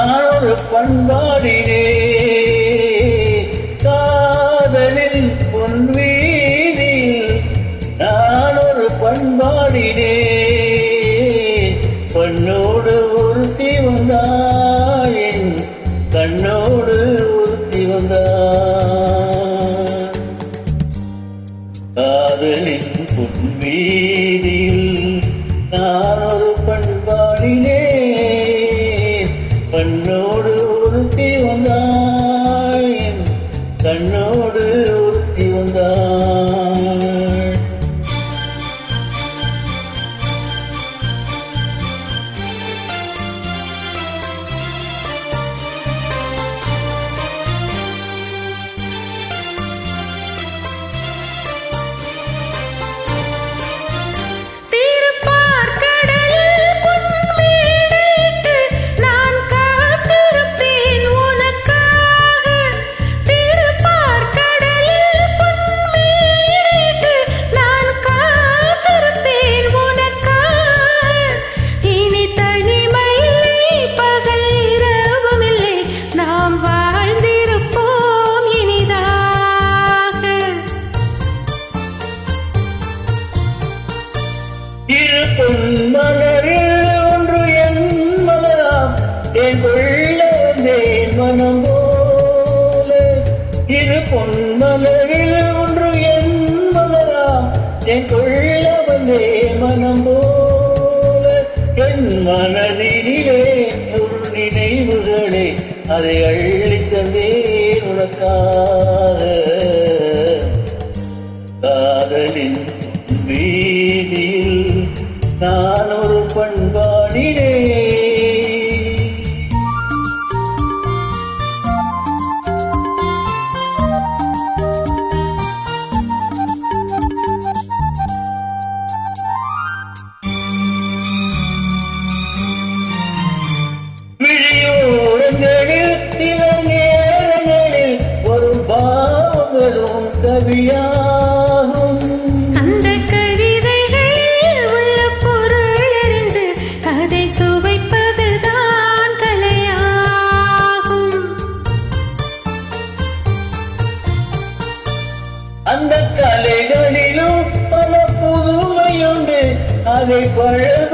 நான் ஒரு பண்பாடினே காதலில் பொன்வீதியில் நான் ஒரு பண்பாடினே பண்ணோடு ஒருத்தி வந்தாள் என் கண்ணோடு ஒருத்தி வந்தாள் காதலின் பொன்வீதியில் நான் ஒரு பண்பாடினே பண்ணோடு ஒருத்தி வந்தாள் என் கண்ணோடு ஒருத்தி வந்தாள் பொன்மலரில் ஒன்று என் மலராம் என் கொள்ள வந்தேன் மனம் போல இரு பொன்மலரில் ஒன்று என் மலராம் என் கொள்ள வந்தேன் மனம் போல என் மனதினிலே ஒரு நினைவுகளே அதை அள்ளித் தந்தேன் உனக்காக காதலின் வீதியில் நான் ஒரு பண்பாடினே விழியோரங்களில் சில நேரங்களில் ஒரு பாவங்களும் கவியாகும் அந்த கலைகளிலும் பல புதுமையுண்டு அதை பழக